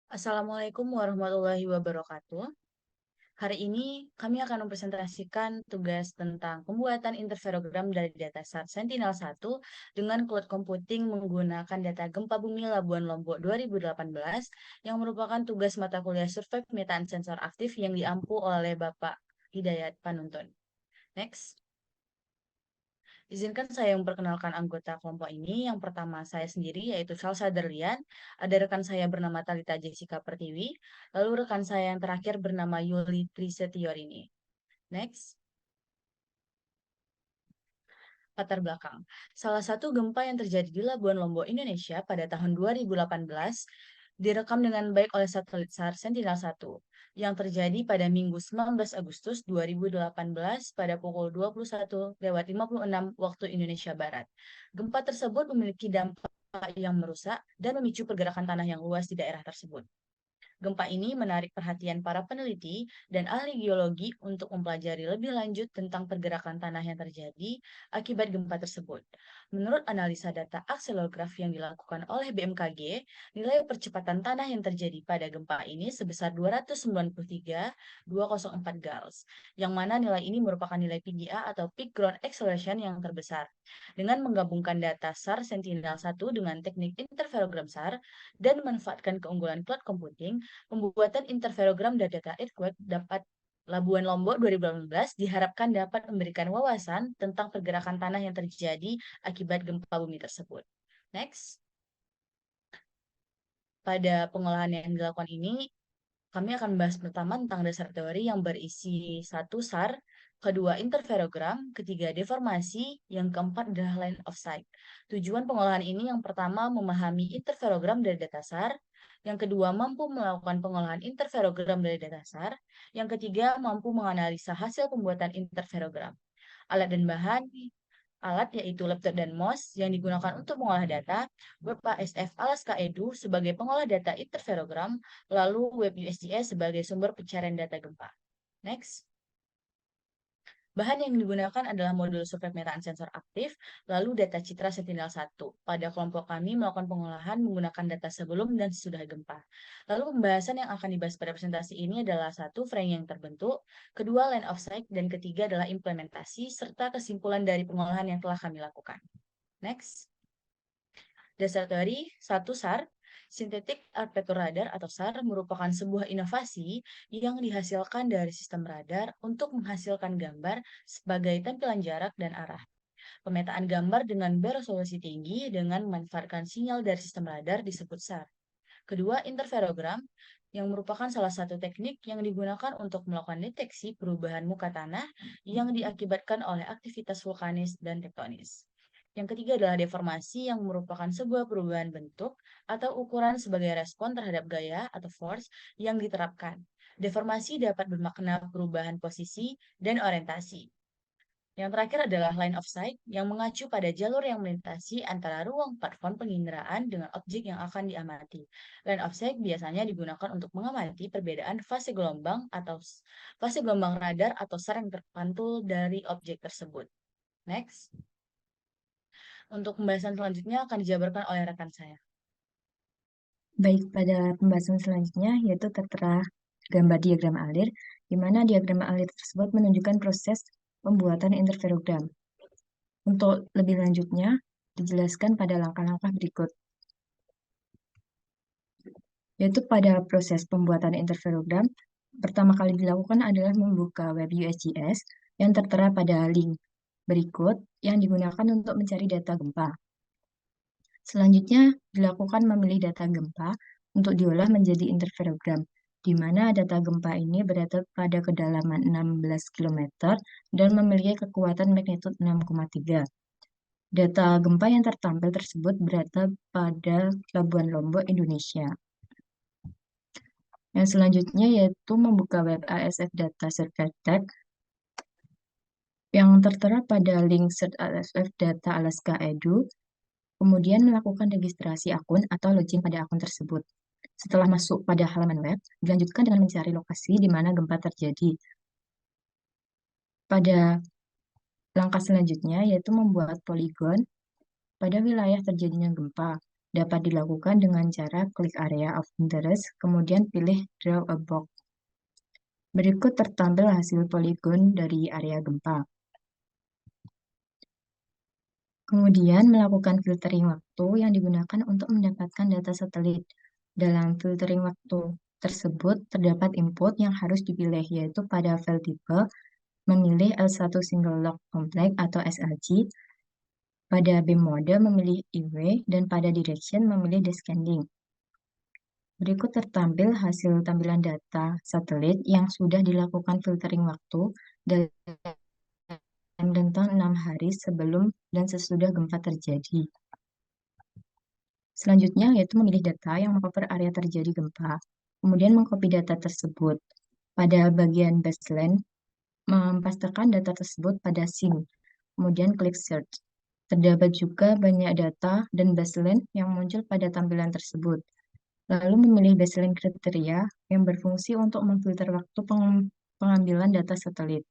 Assalamualaikum warahmatullahi wabarakatuh. Hari ini kami akan mempresentasikan tugas tentang pembuatan interferogram dari data Sentinel-1 dengan cloud computing menggunakan data gempa bumi Labuan Lombok 2018 yang merupakan tugas mata kuliah survei pemetaan sensor aktif yang diampu oleh Bapak Hidayat Panuntun. Next. Izinkan saya memperkenalkan anggota kelompok ini. Yang pertama saya sendiri yaitu Salsa Derlian, ada rekan saya bernama Talita Jessica Pertiwi, lalu rekan saya yang terakhir bernama Yuli Trisetiorini. Next. Latar belakang. Salah satu gempa yang terjadi di Labuan Lombok, Indonesia pada tahun 2018 direkam dengan baik oleh satelit SAR Sentinel-1 yang terjadi pada Minggu 19 Agustus 2018 pada pukul 21:56 waktu Indonesia Barat. Gempa tersebut memiliki dampak yang merusak dan memicu pergerakan tanah yang luas di daerah tersebut. Gempa ini menarik perhatian para peneliti dan ahli geologi untuk mempelajari lebih lanjut tentang pergerakan tanah yang terjadi akibat gempa tersebut. Menurut analisa data akselograf yang dilakukan oleh BMKG, nilai percepatan tanah yang terjadi pada gempa ini sebesar 293,204 gals, yang mana nilai ini merupakan nilai PGA atau Peak Ground Acceleration yang terbesar. Dengan menggabungkan data SAR Sentinel-1 dengan teknik interferogram SAR dan memanfaatkan keunggulan cloud computing, pembuatan interferogram dan data earthquake dapat Labuan Lombok 2018 diharapkan dapat memberikan wawasan tentang pergerakan tanah yang terjadi akibat gempa bumi tersebut. Next. Pada pengolahan yang dilakukan ini, kami akan membahas pertama tentang dasar teori yang berisi satu SAR, kedua interferogram, ketiga deformasi, yang keempat adalah line of sight. Tujuan pengolahan ini yang pertama memahami interferogram dari data SAR, yang kedua mampu melakukan pengolahan interferogram dari data SAR, yang ketiga mampu menganalisa hasil pembuatan interferogram. Alat dan bahan alat yaitu laptop dan mouse yang digunakan untuk mengolah data, web ASF Alaska Edu sebagai pengolah data interferogram, lalu web USGS sebagai sumber pencarian data gempa. Next. Bahan yang digunakan adalah modul survei pemetaan sensor aktif, lalu data citra Sentinel-1. Pada kelompok kami melakukan pengolahan menggunakan data sebelum dan sesudah gempa. Lalu pembahasan yang akan dibahas pada presentasi ini adalah satu, frame yang terbentuk, kedua, line of sight, dan ketiga adalah implementasi, serta kesimpulan dari pengolahan yang telah kami lakukan. Next. Dasar teori, satu SAR, Synthetic Aperture Radar atau SAR merupakan sebuah inovasi yang dihasilkan dari sistem radar untuk menghasilkan gambar sebagai tampilan jarak dan arah. Pemetaan gambar dengan beresolusi tinggi dengan memanfaatkan sinyal dari sistem radar disebut SAR. Kedua, interferogram yang merupakan salah satu teknik yang digunakan untuk melakukan deteksi perubahan muka tanah yang diakibatkan oleh aktivitas vulkanis dan tektonis. Yang ketiga adalah deformasi yang merupakan sebuah perubahan bentuk atau ukuran sebagai respon terhadap gaya atau force yang diterapkan. Deformasi dapat bermakna perubahan posisi dan orientasi. Yang terakhir adalah line of sight yang mengacu pada jalur yang melintasi antara ruang platform penginderaan dengan objek yang akan diamati. Line of sight biasanya digunakan untuk mengamati perbedaan fase gelombang atau fase gelombang radar atau SAR yang terpantul dari objek tersebut. Next. Untuk pembahasan selanjutnya akan dijabarkan oleh rekan saya. Baik, pada pembahasan selanjutnya yaitu tertera gambar diagram alir, di mana diagram alir tersebut menunjukkan proses pembuatan interferogram. Untuk lebih lanjutnya, dijelaskan pada langkah-langkah berikut, yaitu pada proses pembuatan interferogram, pertama kali dilakukan adalah membuka web USGS yang tertera pada link berikut yang digunakan untuk mencari data gempa. Selanjutnya, dilakukan memilih data gempa untuk diolah menjadi interferogram, di mana data gempa ini berada pada kedalaman 16 km dan memiliki kekuatan magnitud 6,3. Data gempa yang tertampil tersebut berada pada Labuan Lombok, Indonesia. Yang selanjutnya yaitu membuka web ASF Data Survey Tag yang tertera pada link Search ASF Data Alaska Edu, kemudian melakukan registrasi akun atau login pada akun tersebut. Setelah masuk pada halaman web, dilanjutkan dengan mencari lokasi di mana gempa terjadi. Pada langkah selanjutnya yaitu membuat poligon pada wilayah terjadinya gempa dapat dilakukan dengan cara klik area of interest, kemudian pilih Draw a Box. Berikut tertampil hasil poligon dari area gempa. Kemudian melakukan filtering waktu yang digunakan untuk mendapatkan data satelit. Dalam filtering waktu tersebut terdapat input yang harus dipilih, yaitu pada file tipe memilih L1 Single Log Complex atau SLC, pada beam mode memilih IW, dan pada direction memilih descending. Berikut tertampil hasil tampilan data satelit yang sudah dilakukan filtering waktu dalam rentang 6 hari sebelum dan sesudah gempa terjadi. Selanjutnya yaitu memilih data yang mengcover area terjadi gempa, kemudian mengcopy data tersebut. Pada bagian baseline, mempastekan data tersebut pada scene, kemudian klik search. Terdapat juga banyak data dan baseline yang muncul pada tampilan tersebut. Lalu memilih baseline kriteria yang berfungsi untuk memfilter waktu pengambilan data satelit.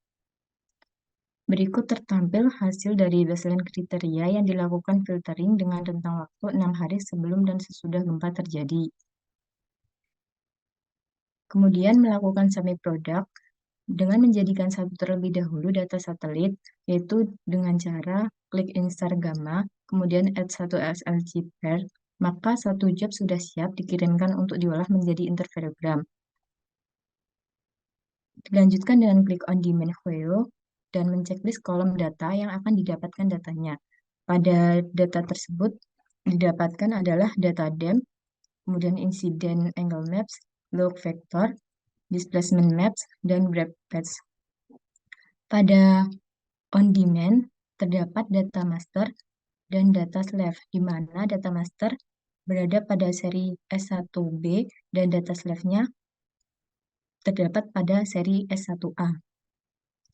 Berikut tertampil hasil dari baseline kriteria yang dilakukan filtering dengan rentang waktu 6 hari sebelum dan sesudah gempa terjadi. Kemudian melakukan submit product dengan menjadikan satu terlebih dahulu data satelit, yaitu dengan cara klik insert gamma, kemudian add satu SLC pair, maka satu job sudah siap dikirimkan untuk diolah menjadi interferogram. Dilanjutkan dengan klik on demand file dan menceklis kolom data yang akan didapatkan datanya. Pada data tersebut didapatkan adalah data DEM, kemudian incident angle maps, log vector, displacement maps, dan graph paths. Pada on demand terdapat data master dan data slave, di mana data master berada pada seri S1B dan data slave-nya terdapat pada seri S1A.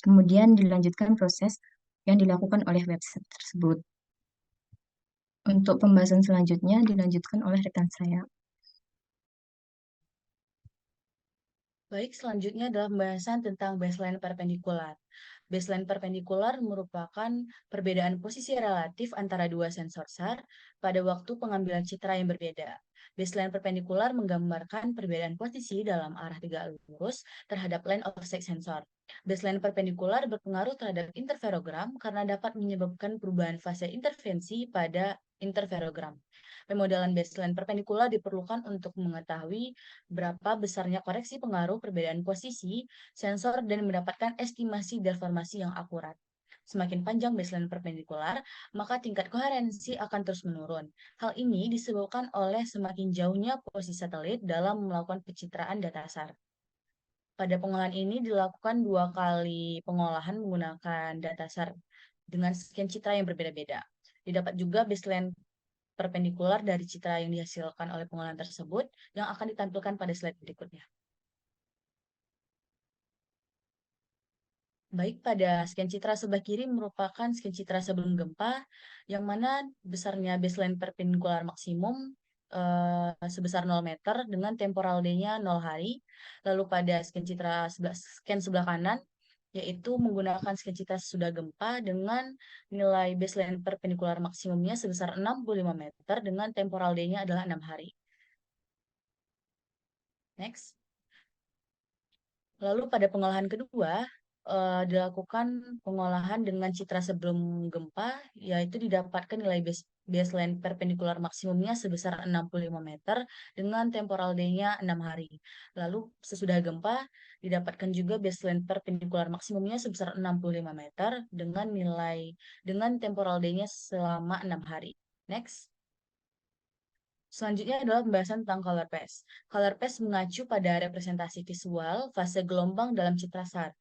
Kemudian dilanjutkan proses yang dilakukan oleh website tersebut. Untuk pembahasan selanjutnya dilanjutkan oleh rekan saya. Baik, selanjutnya adalah pembahasan tentang baseline perpendikular. Baseline perpendikular merupakan perbedaan posisi relatif antara dua sensor SAR pada waktu pengambilan citra yang berbeda. Baseline perpendikular menggambarkan perbedaan posisi dalam arah tegak lurus terhadap line of sight sensor. Baseline perpendikular berpengaruh terhadap interferogram karena dapat menyebabkan perubahan fase intervensi pada interferogram. Pemodelan baseline perpendikular diperlukan untuk mengetahui berapa besarnya koreksi pengaruh perbedaan posisi sensor dan mendapatkan estimasi deformasi yang akurat. Semakin panjang baseline perpendikular, maka tingkat koherensi akan terus menurun. Hal ini disebabkan oleh semakin jauhnya posisi satelit dalam melakukan pencitraan data SAR. Pada pengolahan ini dilakukan 2 kali pengolahan menggunakan data SAR dengan sekian citra yang berbeda-beda. Didapat juga baseline perpendikular dari citra yang dihasilkan oleh pengolahan tersebut yang akan ditampilkan pada slide berikutnya. Baik, pada scan citra sebelah kiri merupakan scan citra sebelum gempa, yang mana besarnya baseline perpendikular maksimum sebesar 0 meter dengan temporal D-nya 0 hari. Lalu pada scan citra scan sebelah kanan, yaitu menggunakan scan citra sesudah gempa dengan nilai baseline perpendikular maksimumnya sebesar 65 meter dengan temporal D-nya adalah 6 hari. Next. Lalu pada pengolahan kedua, dilakukan pengolahan dengan citra sebelum gempa, yaitu didapatkan nilai baseline perpendikular maksimumnya sebesar 65 meter dengan temporal D-nya 6 hari. Lalu sesudah gempa, didapatkan juga baseline perpendikular maksimumnya sebesar 65 meter dengan temporal D-nya selama 6 hari. Next. Selanjutnya adalah pembahasan tentang color path. Color path mengacu pada representasi visual fase gelombang dalam citra SAR.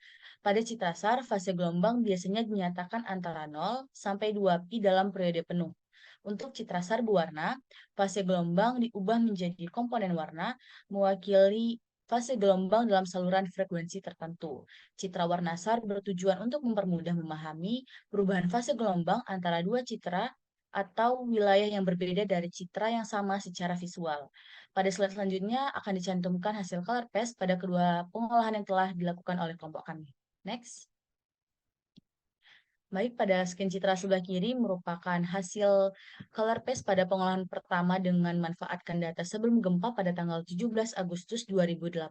Pada citra SAR, fase gelombang biasanya dinyatakan antara 0 sampai 2pi dalam periode penuh. Untuk citra SAR berwarna, fase gelombang diubah menjadi komponen warna mewakili fase gelombang dalam saluran frekuensi tertentu. Citra warna SAR bertujuan untuk mempermudah memahami perubahan fase gelombang antara dua citra atau wilayah yang berbeda dari citra yang sama secara visual. Pada slide selanjutnya akan dicantumkan hasil color path pada kedua pengolahan yang telah dilakukan oleh kelompok kami. Next. Baik, pada scan citra sebelah kiri merupakan hasil color paste pada pengolahan pertama dengan manfaatkan data sebelum gempa pada tanggal 17 Agustus 2018.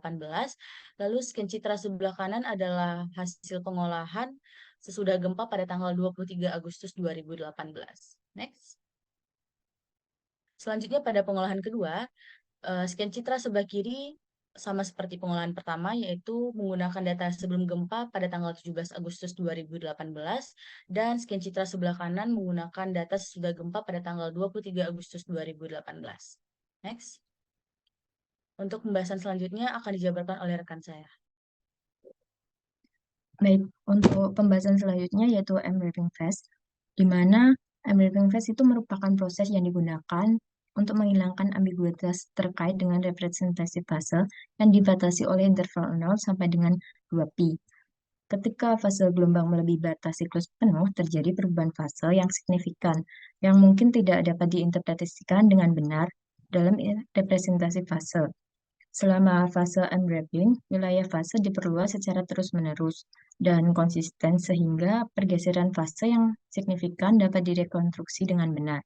Lalu scan citra sebelah kanan adalah hasil pengolahan sesudah gempa pada tanggal 23 Agustus 2018. Next. Selanjutnya pada pengolahan kedua, scan citra sebelah kiri sama seperti pengolahan pertama, yaitu menggunakan data sebelum gempa pada tanggal 17 Agustus 2018, dan scan citra sebelah kanan menggunakan data sesudah gempa pada tanggal 23 Agustus 2018. Next. Untuk pembahasan selanjutnya akan dijabarkan oleh rekan saya. Baik, untuk pembahasan selanjutnya yaitu M-Wrapping Phase, di mana M-Wrapping Phase itu merupakan proses yang digunakan untuk menghilangkan ambiguitas terkait dengan representasi fase yang dibatasi oleh interval 0 sampai dengan 2pi. Ketika fase gelombang melebihi batas siklus penuh, terjadi perubahan fase yang signifikan, yang mungkin tidak dapat diinterpretasikan dengan benar dalam representasi fase. Selama fase unwrapping, wilayah fase diperluas secara terus-menerus dan konsisten sehingga pergeseran fase yang signifikan dapat direkonstruksi dengan benar.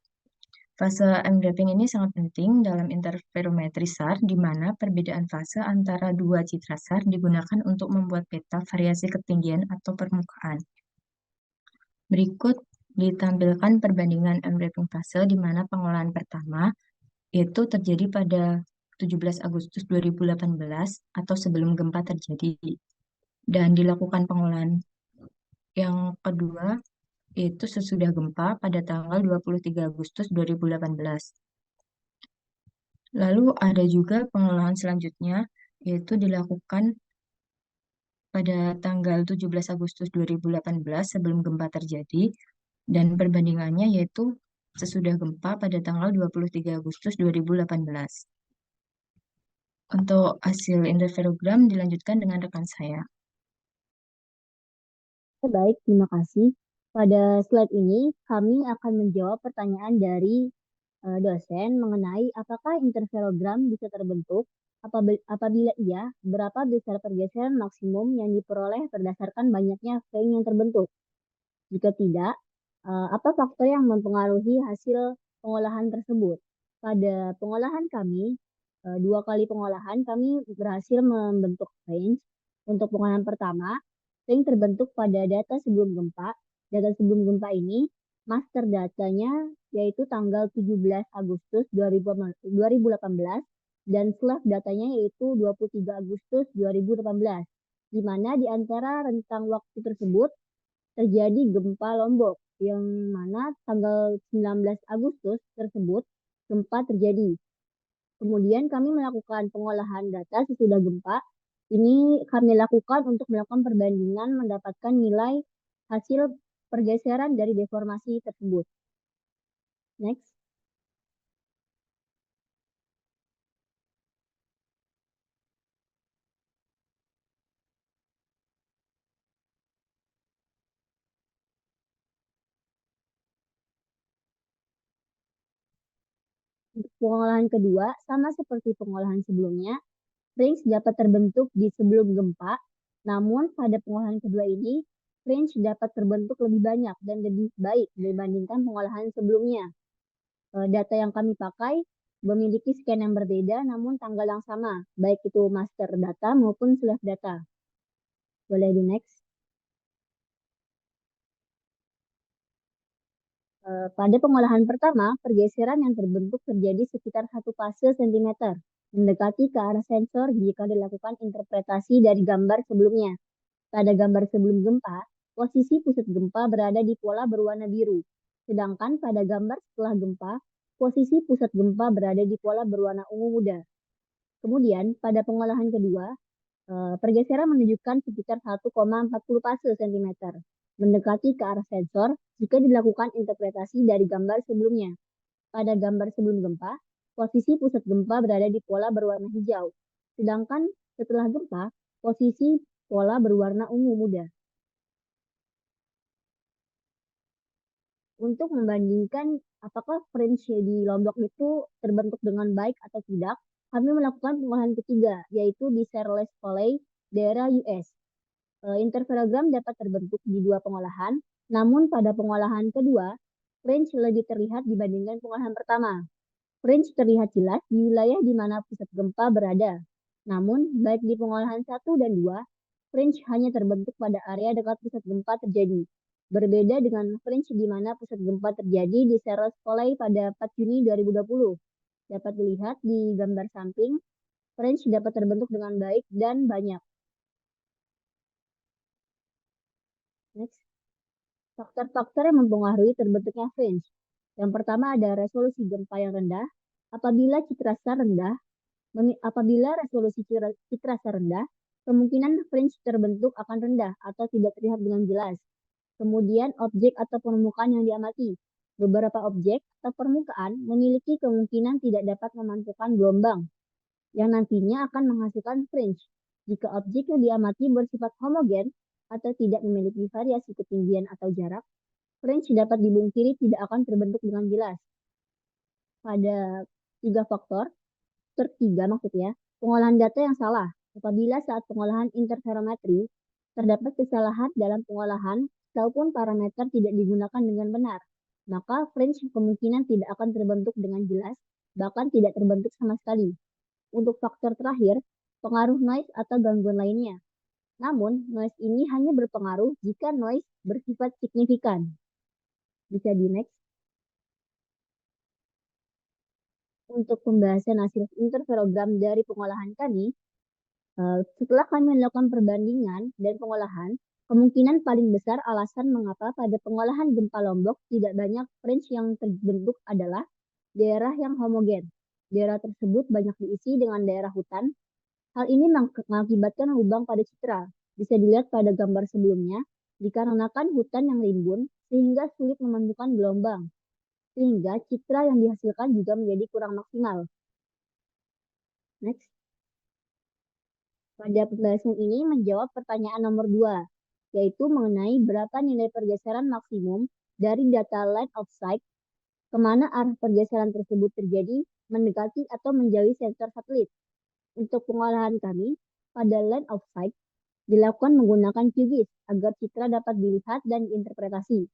Fase unwrapping ini sangat penting dalam interferometri SAR, di mana perbedaan fase antara dua citra SAR digunakan untuk membuat peta variasi ketinggian atau permukaan. Berikut ditampilkan perbandingan unwrapping fase di mana pengolahan pertama itu terjadi pada 17 Agustus 2018 atau sebelum gempa terjadi. Dan dilakukan pengolahan yang kedua itu sesudah gempa pada tanggal 23 Agustus 2018. Lalu ada juga pengolahan selanjutnya yaitu dilakukan pada tanggal 17 Agustus 2018 sebelum gempa terjadi dan perbandingannya yaitu sesudah gempa pada tanggal 23 Agustus 2018. Untuk hasil interferogram dilanjutkan dengan rekan saya. Baik, terima kasih. Pada slide ini, kami akan menjawab pertanyaan dari dosen mengenai apakah interferogram bisa terbentuk, apabila iya, berapa besar pergeseran maksimum yang diperoleh berdasarkan banyaknya frame yang terbentuk. Jika tidak, apa faktor yang mempengaruhi hasil pengolahan tersebut? Pada pengolahan kami, 2 kali pengolahan, kami berhasil membentuk range. Untuk pengolahan pertama, range terbentuk pada data sebelum gempa. Data sebelum gempa ini, master datanya yaitu tanggal 17 Agustus 2018 dan slave datanya yaitu 23 Agustus 2018. Di mana di antara rentang waktu tersebut terjadi gempa Lombok yang mana tanggal 19 Agustus tersebut gempa terjadi. Kemudian kami melakukan pengolahan data sesudah gempa. Ini kami lakukan untuk melakukan perbandingan mendapatkan nilai hasil pergeseran dari deformasi tersebut. Next. Untuk pengolahan kedua, sama seperti pengolahan sebelumnya, range dapat terbentuk di sebelum gempa, namun pada pengolahan kedua ini, range dapat terbentuk lebih banyak dan lebih baik dibandingkan pengolahan sebelumnya. Data yang kami pakai memiliki scan yang berbeda namun tanggal yang sama, baik itu master data maupun slave data. Boleh di next. Pada pengolahan pertama, pergeseran yang terbentuk terjadi sekitar 1 fase sentimeter, mendekati ke arah sensor jika dilakukan interpretasi dari gambar sebelumnya. Pada gambar sebelum gempa, posisi pusat gempa berada di pola berwarna biru, sedangkan pada gambar setelah gempa, posisi pusat gempa berada di pola berwarna ungu muda. Kemudian, pada pengolahan kedua, pergeseran menunjukkan sekitar 1,40 fase sentimeter, mendekati ke arah sensor jika dilakukan interpretasi dari gambar sebelumnya. Pada gambar sebelum gempa, posisi pusat gempa berada di pola berwarna hijau, sedangkan setelah gempa, posisi pola berwarna ungu muda. Untuk membandingkan apakah fringe di Lombok itu terbentuk dengan baik atau tidak, kami melakukan pengolahan ketiga, yaitu di Searles Valley, daerah US. Interferogram dapat terbentuk di 2 pengolahan. Namun pada pengolahan kedua, range lebih terlihat dibandingkan pengolahan pertama. Range terlihat jelas di wilayah di mana pusat gempa berada. Namun, baik di pengolahan 1 dan 2, range hanya terbentuk pada area dekat pusat gempa terjadi. Berbeda dengan range di mana pusat gempa terjadi di Cerros Foley pada 4 Juni 2020. Dapat dilihat di gambar samping, range dapat terbentuk dengan baik dan banyak. Next. Faktor-faktor yang mempengaruhi terbentuknya range. Yang pertama ada resolusi gempa yang rendah. Apabila citra SAR rendah, apabila resolusi citra SAR rendah, kemungkinan range terbentuk akan rendah atau tidak terlihat dengan jelas. Kemudian objek atau permukaan yang diamati. Beberapa objek atau permukaan memiliki kemungkinan tidak dapat memantulkan gelombang yang nantinya akan menghasilkan fringe. Jika objek yang diamati bersifat homogen atau tidak memiliki variasi ketinggian atau jarak, fringe dapat dipungkiri tidak akan terbentuk dengan jelas. Pada faktor maksudnya, pengolahan data yang salah. Apabila saat pengolahan interferometri, terdapat kesalahan dalam pengolahan ataupun parameter tidak digunakan dengan benar, maka fringe kemungkinan tidak akan terbentuk dengan jelas, bahkan tidak terbentuk sama sekali. Untuk faktor terakhir, pengaruh noise atau gangguan lainnya. Namun, noise ini hanya berpengaruh jika noise bersifat signifikan. Bisa di next. Untuk pembahasan hasil interferogram dari pengolahan kami, setelah kami melakukan perbandingan dan pengolahan, kemungkinan paling besar alasan mengapa pada pengolahan gempa Lombok tidak banyak fringe yang terbentuk adalah daerah yang homogen. Daerah tersebut banyak diisi dengan daerah hutan. Hal ini mengakibatkan lubang pada citra. Bisa dilihat pada gambar sebelumnya, dikarenakan hutan yang rimbun sehingga sulit memantulkan gelombang, sehingga citra yang dihasilkan juga menjadi kurang maksimal. Next. Pada pembahasan ini menjawab pertanyaan nomor 2, yaitu mengenai berapa nilai pergeseran maksimum dari data line of sight, kemana arah pergeseran tersebut terjadi, mendekati atau menjauhi sensor satelit. Untuk pengolahan kami, pada line of sight, dilakukan menggunakan QGIS agar citra dapat dilihat dan diinterpretasi.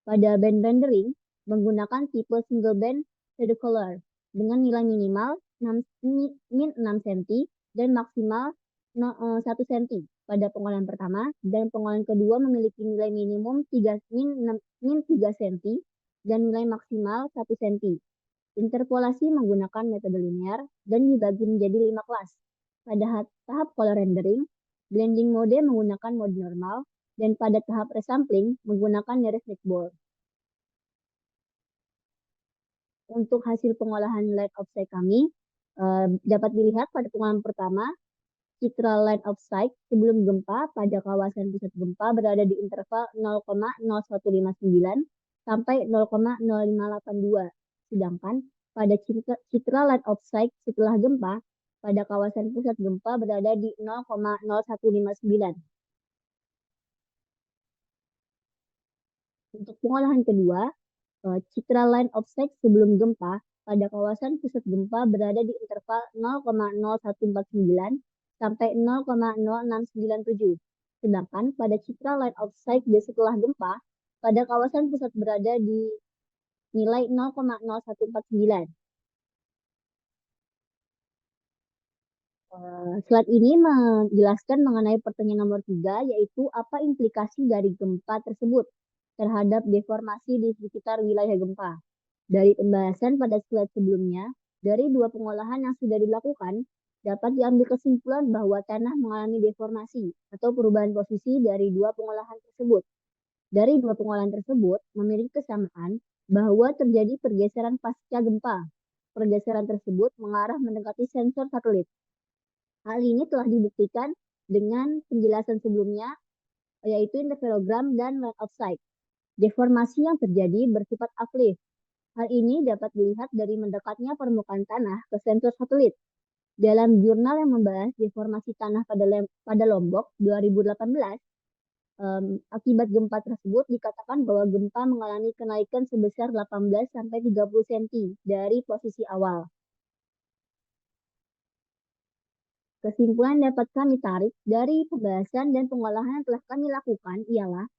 Pada band rendering, menggunakan tipe single band pseudocolor dengan nilai minimal 6 cm dan maksimal 1 cm pada pengolahan pertama, dan pengolahan kedua memiliki nilai minimum 3 cm dan nilai maksimal 1 cm. Interpolasi menggunakan metode linear dan dibagi menjadi 5 kelas. Pada tahap color rendering, blending mode menggunakan mode normal, dan pada tahap resampling menggunakan nearest neckball. Untuk hasil pengolahan line of sight kami, dapat dilihat pada pengolahan pertama, citra line of sight sebelum gempa pada kawasan pusat gempa berada di interval 0,0159 sampai 0,0582. Sedangkan pada citra line of sight setelah gempa pada kawasan pusat gempa berada di 0,0159. Untuk pengolahan kedua, citra line of sight sebelum gempa pada kawasan pusat gempa berada di interval 0,0149 sampai 0,0697. Sedangkan pada citra line of sight setelah gempa pada kawasan pusat berada di nilai 0,0149. Slide ini menjelaskan mengenai pertanyaan nomor 3, yaitu apa implikasi dari gempa tersebut terhadap deformasi di sekitar wilayah gempa. Dari pembahasan pada slide sebelumnya, dari 2 pengolahan yang sudah dilakukan, dapat diambil kesimpulan bahwa tanah mengalami deformasi atau perubahan posisi dari 2 pengolahan tersebut. Dari 2 pengolahan tersebut memiliki kesamaan bahwa terjadi pergeseran pasca gempa. Pergeseran tersebut mengarah mendekati sensor satelit. Hal ini telah dibuktikan dengan penjelasan sebelumnya, yaitu interferogram dan line of sight. Deformasi yang terjadi bersifat uplift. Hal ini dapat dilihat dari mendekatnya permukaan tanah ke sensor satelit. Dalam jurnal yang membahas deformasi tanah pada Lombok 2018, akibat gempa tersebut dikatakan bahwa gempa mengalami kenaikan sebesar 18-30 cm dari posisi awal. Kesimpulan dapat kami tarik dari pembahasan dan pengolahan yang telah kami lakukan ialah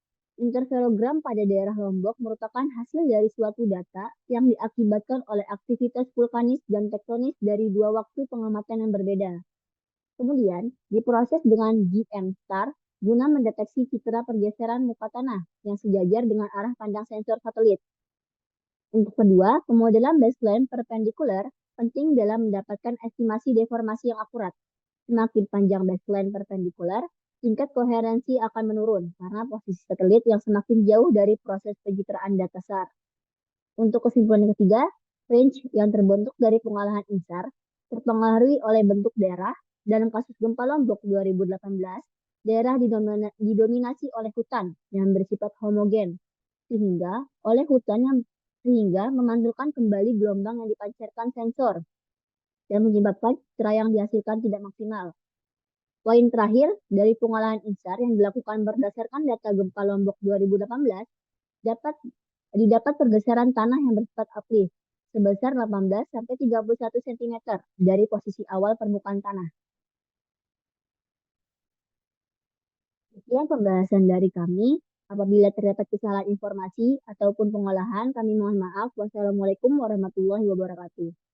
Interferogram pada daerah Lombok merupakan hasil dari suatu data yang diakibatkan oleh aktivitas vulkanis dan tektonis dari dua waktu pengamatan yang berbeda. Kemudian, diproses dengan GM-STAR guna mendeteksi citra pergeseran muka tanah yang sejajar dengan arah pandang sensor satelit. Untuk kedua, pemodelan baseline perpendikular penting dalam mendapatkan estimasi deformasi yang akurat. Semakin panjang baseline perpendikular, tingkat koherensi akan menurun karena posisi satelit yang semakin jauh dari proses pencitraan data SAR. Untuk kesimpulan yang ketiga, range yang terbentuk dari pengolahan INSAR terpengaruhi oleh bentuk daerah. Dalam kasus gempa Lombok 2018, daerah didominasi oleh hutan yang bersifat homogen, sehingga memantulkan kembali gelombang yang dipancarkan sensor dan menyebabkan citra yang dihasilkan tidak maksimal. Poin terakhir dari pengolahan INSAR yang dilakukan berdasarkan data gempa Lombok 2018 didapat pergeseran tanah yang bersifat uplift sebesar 18 sampai 31 cm dari posisi awal permukaan tanah. Sekian pembahasan dari kami. Apabila terdapat kesalahan informasi ataupun pengolahan, kami mohon maaf. Wassalamualaikum warahmatullahi wabarakatuh.